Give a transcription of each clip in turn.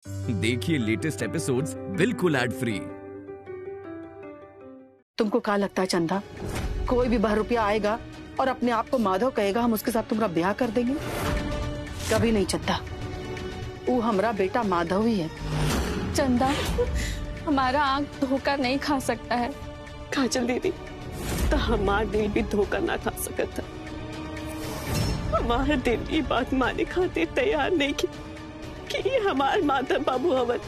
देखिए latest episodes बिल्कुल ad free. तुमको क्या लगता है चंदा, कोई भी बहरूपिया आएगा और अपने आप को माधव कहेगा हम उसके साथ तुम्हारा ब्याह कर देंगे? कभी नहीं चंदा, वो हमारा बेटा माधव ही है। चंदा हमारा आंख धोखा नहीं खा सकता है। काजल दीदी, तो हमार दिल भी धोखा ना खा सकता। हमारे दिल की बात माने खातिर तैयार नहीं की कि ये हमार माधव बाबू हवन।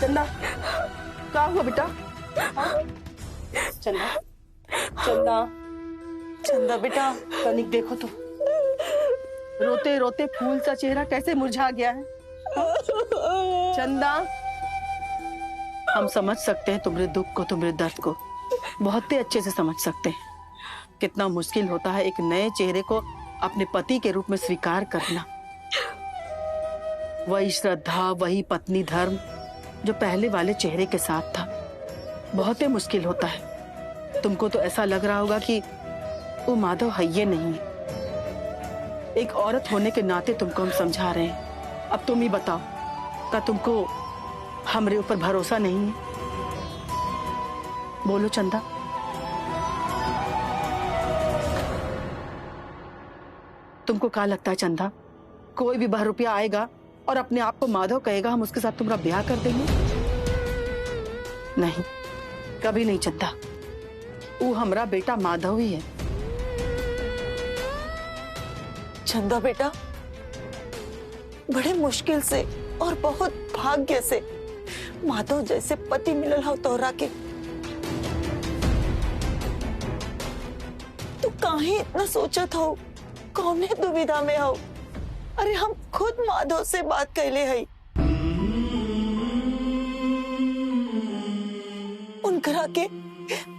चंदा क्या हुआ बेटा? चंदा चंदा चंदा बेटा, तनिक देखो तो, रोते रोते फूल सा चेहरा कैसे मुरझा गया है। चंदा, हम समझ सकते हैं तुम्हारे दुख को, तुम्हारे दर्द को बहुत ही अच्छे से समझ सकते हैं। कितना मुश्किल होता है एक नए चेहरे को अपने पति के रूप में स्वीकार करना। वही श्रद्धा, वही पत्नी धर्म जो पहले वाले चेहरे के साथ था, बहुत ही मुश्किल होता है। तुमको तो ऐसा लग रहा होगा कि वो माधव है ये नहीं है। एक औरत होने के नाते तुमको हम समझा रहे हैं। अब तुम ही बताओ, क्या तुमको हमारे ऊपर भरोसा नहीं है? बोलो चंदा। तुमको क्या लगता है चंदा, कोई भी बहरूपिया आएगा और अपने आप को माधव कहेगा हम उसके साथ तुम्हारा ब्याह कर देंगे? नहीं, कभी नहीं चंदा, वो हमारा बेटा माधव ही है। चंदा बेटा, बड़े मुश्किल से और बहुत भाग्य से माधव जैसे पति मिलल हो तोहरा के। तू काहे इतना सोचत हो, कौने दुविधा में हो? अरे हम खुद माधव से बात कैले हई, उनकरा के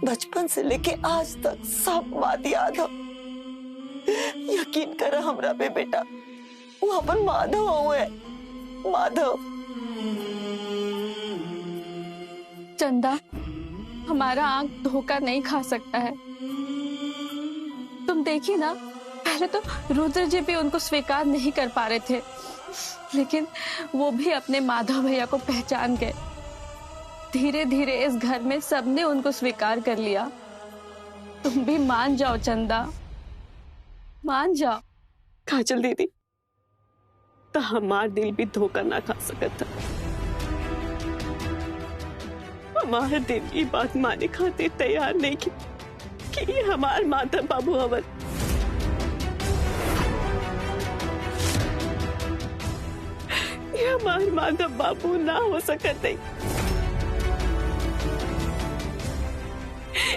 बचपन से लेके आज तक सब बात याद हो। यकीन कर हमरा पे बेटा, वो अपन माधव हुए, माधव। चंदा हमारा आंख धोखा नहीं खा सकता है। तुम देखिए ना, पहले तो रुद्र जी भी उनको स्वीकार नहीं कर पा रहे थे, लेकिन वो भी अपने माधव भैया को पहचान गए। धीरे धीरे इस घर में सबने उनको स्वीकार कर लिया। तुम भी मान जाओ चंदा, मान जाओ। काजल दीदी, तो हमार दिल भी धोखा ना खा सकता। हमारे दिल की बात माने खातिर तैयार नहीं की कि ये हमार माधव बाबू हवन। ये हमार माधव बाबू ना हो सकते।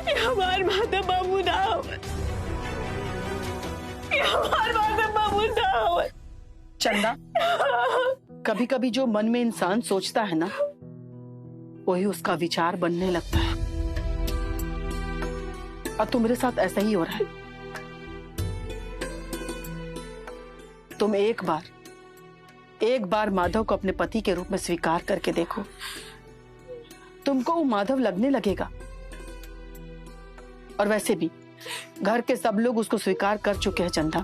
ये हमार माधव बाबू ना हो। ये हमार माधव बाबू ना हो। चंदा, कभी कभी जो मन में इंसान सोचता है ना, वही उसका विचार बनने लगता है। और तुम्हारे साथ ऐसा ही हो रहा है। तुम एक बार माधव को अपने पति के रूप में स्वीकार करके देखो, तुमको वो माधव लगने लगेगा। और वैसे भी घर के सब लोग उसको स्वीकार कर चुके हैं चंदा।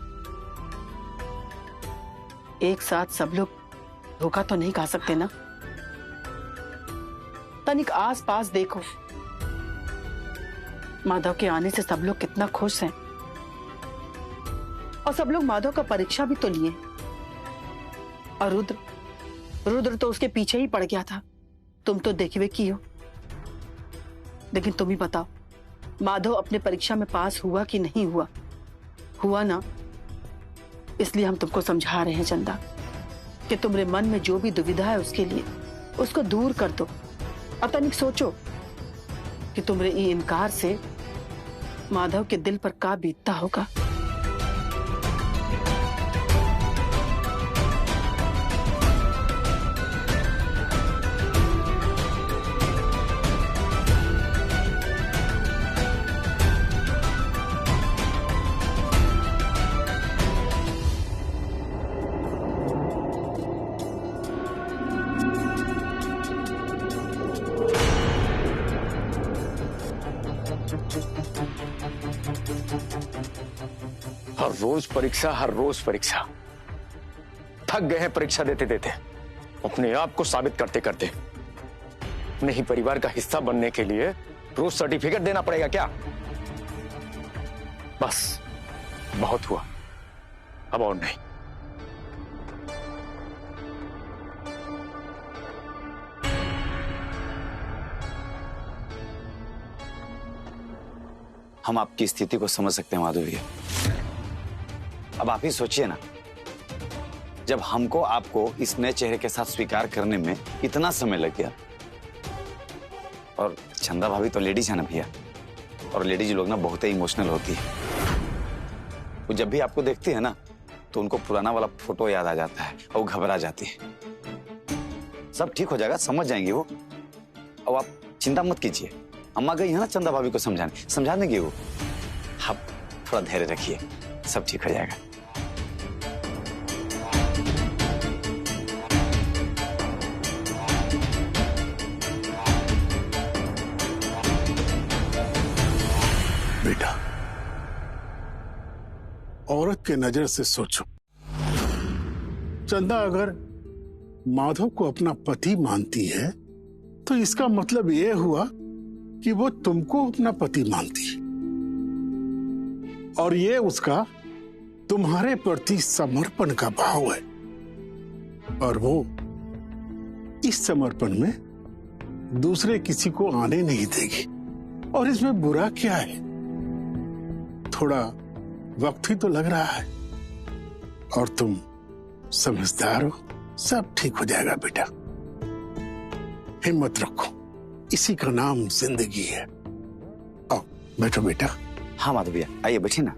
एक साथ सब लोग धोखा तो नहीं खा सकते ना। तनिक आस पास देखो, माधव के आने से सब लोग कितना खुश हैं। और सब लोग माधव का परीक्षा भी तो लिए। और रुद्र तो उसके पीछे ही पड़ गया था। तुम तो देखे की हो। लेकिन तुम ही बताओ, माधव अपने परीक्षा में पास हुआ कि नहीं हुआ? हुआ ना। इसलिए हम तुमको समझा रहे हैं चंदा कि तुम्हारे मन में जो भी दुविधा है उसके लिए उसको दूर कर दो। अब तनिक सोचो कि तुम्हारे ई इनकार से माधव के दिल पर का बीतता होगा। हर रोज परीक्षा। थक गए हैं परीक्षा देते देते, अपने आप को साबित करते करते। नहीं परिवार का हिस्सा बनने के लिए रोज सर्टिफिकेट देना पड़ेगा क्या? बस बहुत हुआ, अब और नहीं। हम आपकी स्थिति को समझ सकते हैं माधवी। अब आप ही सोचिए ना, जब हमको आपको इस नए चेहरे के साथ स्वीकार करने में इतना समय लग गया, और चंदा भाभी तो लेडीज है ना भैया, और लेडीज लोग ना बहुत ही इमोशनल होती है। वो जब भी आपको देखती है ना तो उनको पुराना वाला फोटो याद आ जाता है और वो घबरा जाती है। सब ठीक हो जाएगा, समझ जाएंगे वो। अब आप चिंता मत कीजिए, अम्मा गई है ना चंदा भाभी को समझा देंगे वो। आप थोड़ा धैर्य रखिए, सब ठीक हो जाएगा। बेटा, औरत के नजर से सोचो। चंदा अगर माधव को अपना पति मानती है तो इसका मतलब यह हुआ कि वो तुमको अपना पति मानती है, और ये उसका तुम्हारे प्रति समर्पण का भाव है। और वो इस समर्पण में दूसरे किसी को आने नहीं देगी, और इसमें बुरा क्या है? थोड़ा वक्त ही तो लग रहा है, और तुम समझदार हो, सब ठीक हो जाएगा बेटा। हिम्मत रखो, इसी का नाम जिंदगी है। आओ बैठो बेटा। हाँ माधव भैया, आइए बैठिए ना।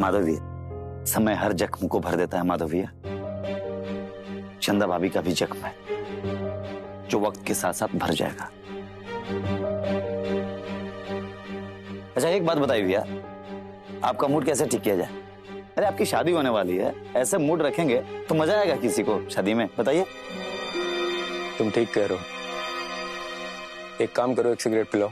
माधव भैया, समय हर जख्म को भर देता है माधव भैया। चंदा भाभी का भी जख्म है जो वक्त के साथ साथ भर जाएगा। अच्छा एक बात बताइए भैया, आपका मूड कैसे ठीक किया जाए? अरे आपकी शादी होने वाली है, ऐसे मूड रखेंगे तो मजा आएगा किसी को शादी में, बताइए। तुम ठीक कह रहे हो, एक काम करो, एक सिगरेट पिलाओ।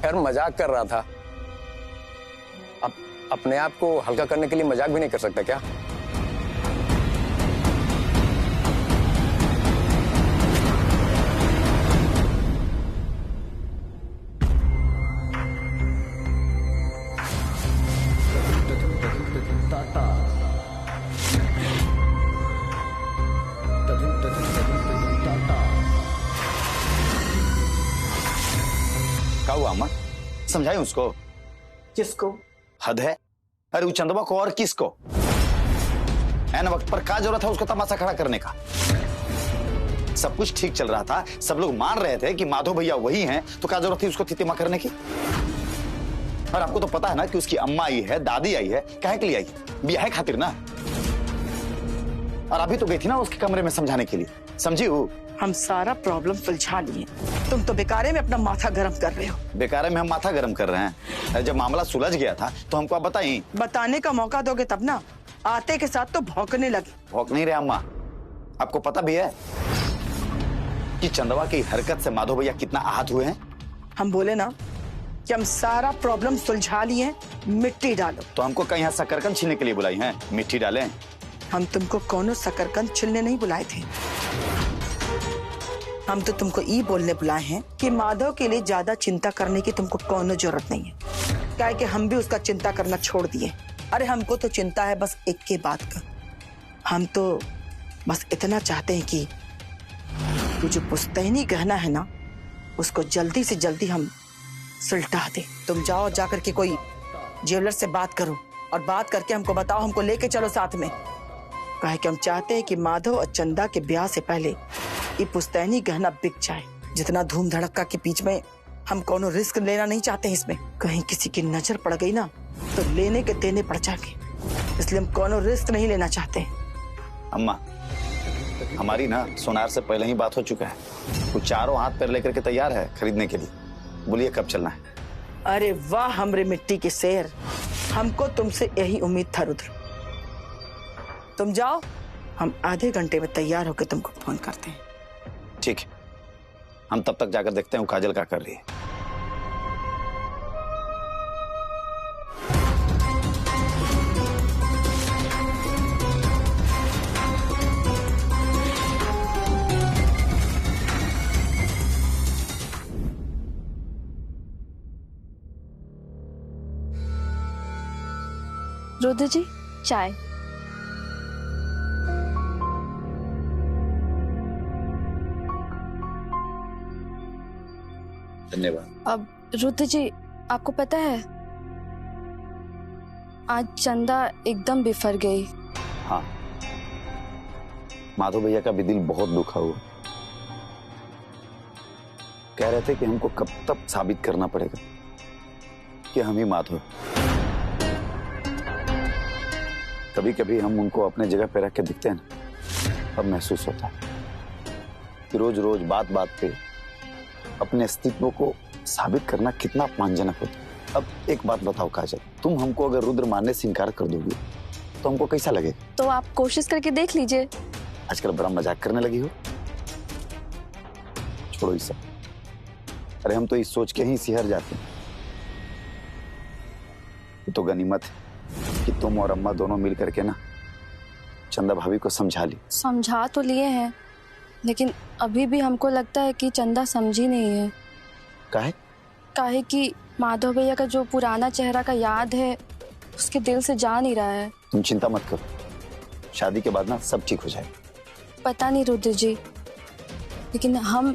यार मजाक कर रहा था, अब अपने आप को हल्का करने के लिए मजाक भी नहीं कर सकता क्या? क्या हुआ अम्मा? समझाए उसको। किसको? हद है। अरे वो चंदवा को और किसको? ऐन वक्त पर क्या जरूरत है उसको तमाशा खड़ा करने का? सब कुछ ठीक चल रहा था, सब लोग मान रहे थे कि माधव भैया वही हैं, तो क्या जरूरत थी उसको तितिमा करने की? और आपको तो पता है ना कि उसकी अम्मा आई है, दादी आई है, काहे के लिए आई है? ब्याह खातिर ना। और अभी तो गई थी ना उसके कमरे में समझाने के लिए, समझी वो? हम सारा प्रॉब्लम सुलझा लिए, तुम तो बेकारे में अपना माथा गर्म कर रहे हो। बेकारे में हम माथा गर्म कर रहे हैं? जब मामला सुलझ गया था तो हमको आप बताइए। बताने का मौका दोगे तब ना, आते के साथ तो भौंकने लगे। भौंक नहीं रहे अम्मा, आपको पता भी है कि चंदवा की हरकत से माधव भैया कितना आहत हुए हैं? हम बोले ना कि हम सारा प्रॉब्लम सुलझा लिए, मिट्टी डालो। तो हमको कहीं यहाँ शकरकंद छीलने के लिए बुलाई हैं? मिट्टी डालें? हम तुमको कोनो शकरकंद छिलने नहीं बुलाए थे, हम तो तुमको ये बोलने बुलाए हैं कि माधव के लिए ज्यादा चिंता करने की तुमको कोनो जरूरत नहीं है, क्या कि हम भी उसका चिंता करना छोड़ दिए। अरे हमको तो चिंता है बस एक के बात का। हम तो बस इतना चाहते हैं कि वो जो पुश्तैनी गहना है ना, उसको जल्दी से जल्दी हम सुलटा दे। तुम जाओ, जाकर के कोई ज्वेलर से बात करो और बात करके हमको बताओ, हमको लेके चलो साथ में। कहे कि हम चाहते हैं कि माधव और चंदा के ब्याह से पहले ये पुश्तैनी गहना बिक जाए। जितना धूम धड़क्का के बीच में हम कोनो रिस्क लेना नहीं चाहते हैं इसमें। कहीं किसी की नजर पड़ गई ना तो लेने के देने पड़ जाएंगे, इसलिए हम कोनो रिस्क नहीं लेना चाहते। अम्मा, हमारी ना सोनार से पहले ही बात हो चुका है। वो चारों हाथ पैर लेकर के तैयार है खरीदने के लिए। बोलिए कब चलना है? अरे वाह हमरे मिट्टी के शेर, हमको तुमसे यही उम्मीद था रुद्र। तुम जाओ, हम आधे घंटे में तैयार होकर तुमको फोन करते हैं। ठीक है, हम तब तक जाकर देखते हैं वो काजल क्या कर रही है। रुद्र जी, चाय। धन्यवाद। अब रुद्र जी, आपको पता है आज चंदा एकदम बिफर गई। हाँ, माधव भैया का भी दिल बहुत दुखा हुआ। कह रहे थे कि हमको कब तक साबित करना पड़ेगा कि हम ही माधव। कभी कभी हम उनको अपने जगह पे रख के दिखते हैं ना, तब महसूस होता है कि रोज रोज बात बात पे अपने अस्तित्व को साबित करना कितना अपमानजनक होता है। अब एक बात बताओ काजल, तुम हमको अगर रुद्र मानने से इनकार कर दोगी तो हमको कैसा लगेगा? तो आप कोशिश करके देख लीजिए। आजकल बड़ा मजाक करने लगी हो। छोड़ो ये सब। अरे हम तो इस सोच के ही सिहर जाते हैं। ये तो गनीमत है कि तुम और अम्मा दोनों मिल करके ना चंदा भाभी को समझा ली। समझा तो लिए हैं, लेकिन अभी भी हमको लगता है कि चंदा समझी नहीं है। काहे कि माधव भैया का जो पुराना चेहरा का याद है उसके दिल से जा नहीं रहा है। तुम चिंता मत करो, शादी के बाद ना सब ठीक हो जाएगा। पता नहीं रुद्र जी, लेकिन हम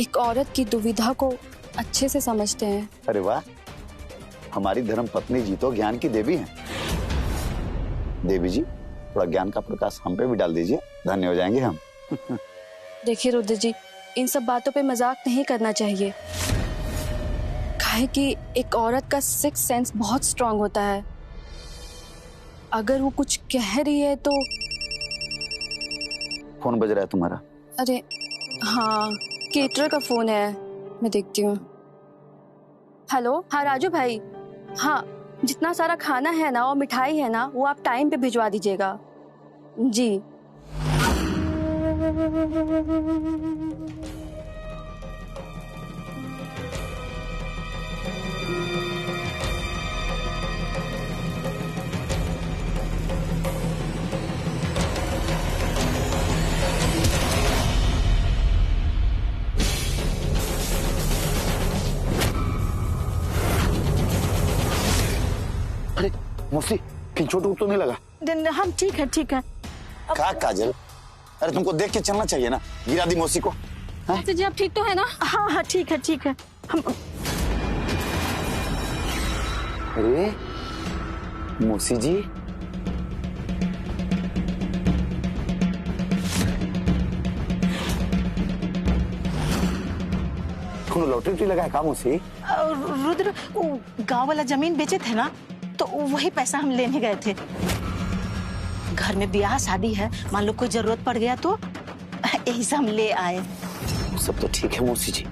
एक औरत की दुविधा को अच्छे से समझते हैं। अरे वाह, हमारी धर्म पत्नी जी तो ज्ञान की देवी हैं। देवी जी, थोड़ा ज्ञान का प्रकाश हम पे भी डाल दीजिए, धन्य हो जाएंगे हम। देखिए रुद्र जी, इन सब बातों पे मजाक नहीं करना चाहिए। काहे कि एक औरत का सिक्स सेंस बहुत स्ट्रांग होता है। अगर वो कुछ कह रही है तो। फोन बज रहा है तुम्हारा? अरे हाँ, केटरर का फोन है, मैं देखती हूँ। हेलो, हाँ राजू भाई, हाँ जितना सारा खाना है ना और मिठाई है ना वो आप टाइम पे भिजवा दीजिएगा जी। अरे मौसी, कहीं चोट तो नहीं लगा? हम ठीक है, ठीक है। क्या काजल, अरे तुमको देख के चलना चाहिए ना, गिरा दी मौसी को। मौसी जी आप ठीक तो है ना? हाँ हाँ ठीक है, ठीक है। हम अरे मौसी जी, कौन लॉटरी लगा है काम उसे? रुद्र, वो गांव वाला जमीन बेचे थे ना, तो वही पैसा हम लेने गए थे। घर में ब्याह शादी है, मान लो कोई जरूरत पड़ गया तो यही से हम ले आए। सब तो ठीक है मौसी जी,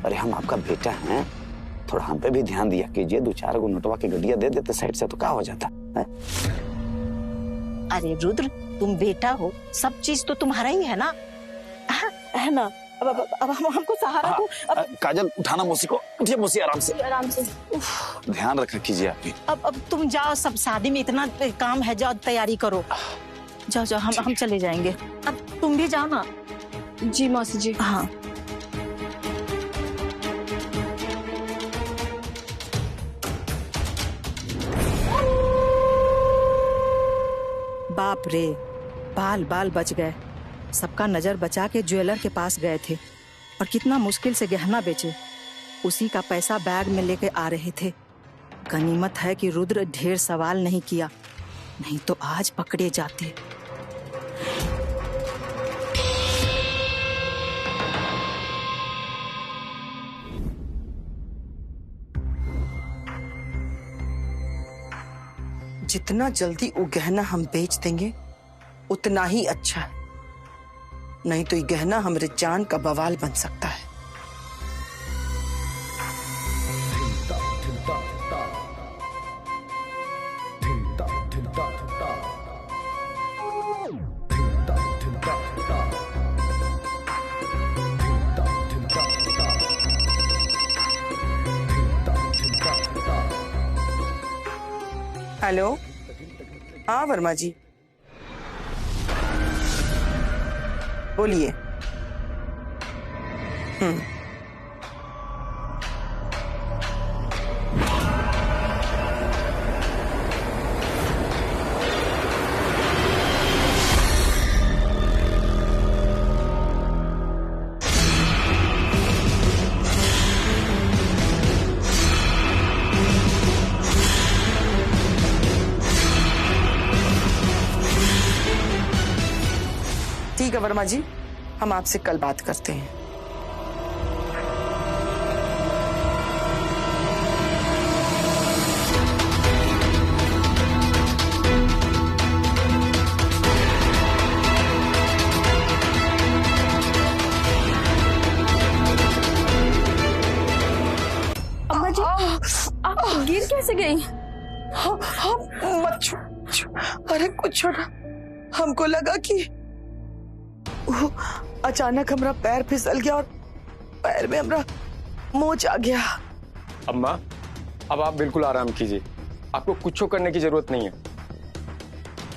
अरे हम आपका बेटा हैं, थोड़ा हम पे भी ध्यान दिया कीजिए। 2-4 गो नोटवा की गड्डिया दे देते साइड से तो क्या हो जाता है? अरे रुद्र, तुम बेटा हो, सब चीज तो तुम्हारा ही है ना, है ना? अब हमको सहारा दो। काजल उठाना मौसी को, उठिए मौसी आराम से, आराम से। ध्यान रखा कीजिए आप भी। अब तुम जाओ, सब शादी में इतना काम है, जाओ तैयारी करो। जाओ जाओ, हम चले जाएंगे। अब तुम भी जाओ ना। जी मौसी जी। हाँ बाप रे, बाल बाल बच गए। सबका नजर बचा के ज्वेलर के पास गए थे और कितना मुश्किल से गहना बेचे। उसी का पैसा बैग में लेके आ रहे थे। गनीमत है कि रुद्र ढेर सवाल नहीं किया, नहीं तो आज पकड़े जाते। जितना जल्दी वो गहना हम बेच देंगे उतना ही अच्छा है, नहीं तो ये गहना हमारे जान का बवाल बन सकता है। हेलो, हाँ वर्मा जी, बोलिए। ठीक है वर्मा जी, हम आपसे कल बात करते हैं। अम्मा जी, आप गिर कैसे गई? मत छू, अरे कुछ छोड़ा, हमको लगा कि अचानक हमारा पैर फिसल गया और पैर में हमारा मोच आ गया। अम्मा, अब आप बिल्कुल आराम कीजिए, आपको कुछ करने की जरूरत नहीं है,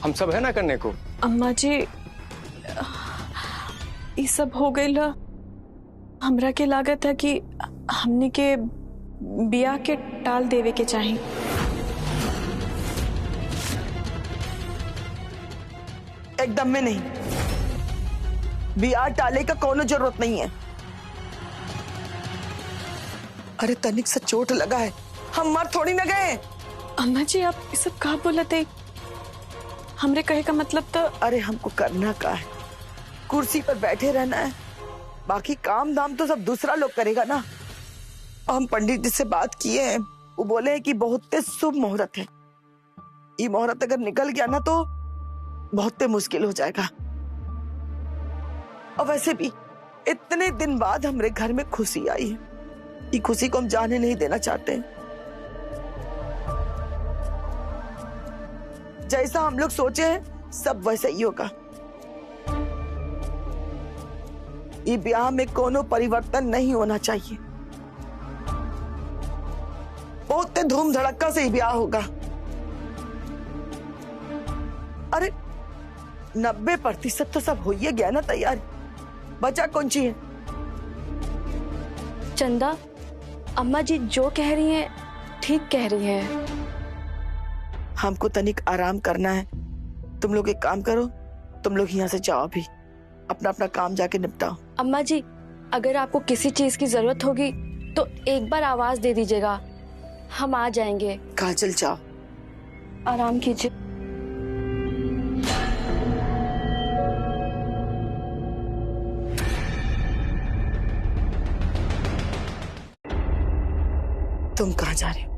हम सब है ना करने को। अम्मा जी, ये सब हो गई ला, हमरा के लागत है कि हमने के बिया के टाल देवे के चाहिए। एकदम में नहीं, बिया टाले का कोनो जरूरत नहीं है। अरे तनिक से चोट लगा है, हम मर थोड़ी न गए। अम्मा जी, आप ये सब कहा बोलते? हमरे कहे का मतलब तो। अरे हमको करना का है, कुर्सी पर बैठे रहना है, बाकी काम धाम तो सब दूसरा लोग करेगा ना। हम पंडित जी से बात किए हैं, वो बोले हैं कि बहुत शुभ मुहूर्त है, ये मुहूर्त अगर निकल गया ना तो बहुत मुश्किल हो जाएगा। और वैसे भी इतने दिन बाद हमारे घर में खुशी आई है, ये खुशी को हम जाने नहीं देना चाहते। जैसा हम लोग सोचे हैं सब वैसा ही होगा। ये ब्याह में कोनो परिवर्तन नहीं होना चाहिए, बहुत धूम धड़क्का से ही ब्याह होगा। अरे 90% तो सब हो ही गया ना तैयार, बचा कौन सी है? चंदा, अम्मा जी जो कह रही हैं ठीक कह रही हैं। हमको तनिक आराम करना है। तुम लोग एक काम करो, तुम लोग यहाँ से जाओ, भी अपना अपना काम जाके निपटाओ। अम्मा जी, अगर आपको किसी चीज की जरूरत होगी तो एक बार आवाज दे दीजिएगा, हम आ जाएंगे। काजल जाओ, आराम कीजिए। तुम कहाँ जा रहे हो?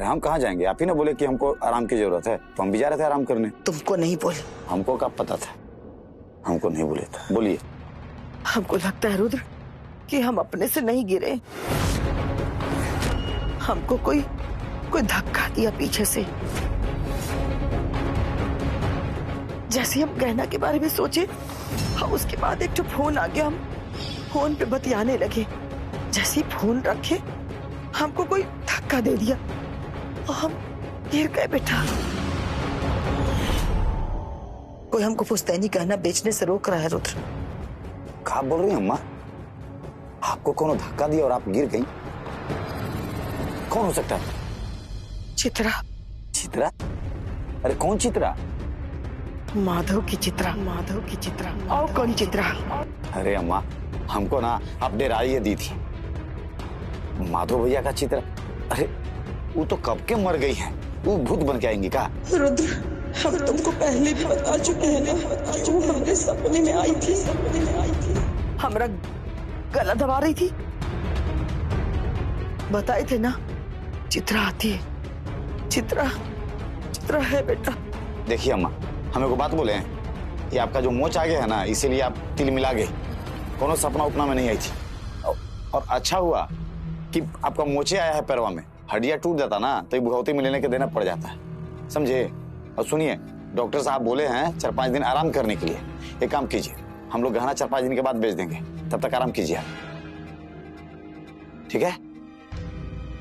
हम कहाँ जाएंगे? आप ही ने बोले कि हमको आराम की जरूरत है, तो हम भी जा रहे थे आराम करने। तुमको नहीं बोले? हमको कब पता था? हमको नहीं बोले था। बोलिए। हमको लगता है रुद्र कि हम अपने से नहीं गिरे, हमको कोई धक्का दिया पीछे से। जैसे हम गहना के बारे में सोचे, हाँ, उसके बाद एक तो फोन आ गया, हम फोन पे बतियाने लगे। जैसे ही फोन रखे हमको कोई धक्का दे दिया और हम गिर गए। बेटा, कोई हमको पुश्तैनी गहना बेचने से रोक रहा है। रुद्र, क्या बोल रही हैं अम्मा? आपको कौन धक्का दिया और आप गिर गई? कौन हो सकता है? चित्रा। चित्रा? अरे कौन चित्रा? माधव की चित्रा, माधव की चित्रा। और कौन चित्रा? अरे अम्मा, हमको ना अपने राय दी थी माधव भैया का चित्र। अरे वो तो कब के मर गई है, वो भूत बन के आएंगी का? रुद्र, हम तुमको पहले भी बता चुके हैं ना, जो हमने सपने में आई थी, सपने में आई थी। हमरा गला दबा रही थी, बताए थे ना, चित्रा आती है। चित्रा, चित्रा है बेटा। देखिए अम्मा, हमें को बात बोले हैं, ये आपका जो मोच आ गया है ना, इसीलिए आप तिल मिला गए। कोनो सपना उपना में नहीं आई थी। और अच्छा हुआ कि आपका मोचे आया है पैरवा में, हड्डियां टूट जाता ना तो भगवती में लेने के देना पड़ जाता है, समझे? और सुनिए, डॉक्टर साहब बोले हैं 4-5 दिन आराम करने के लिए। एक काम कीजिए, हम लोग गहना 4-5 दिन के बाद बेच देंगे, तब तक आराम कीजिए आप, ठीक है?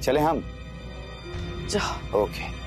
चले हम? जाओ। ओके।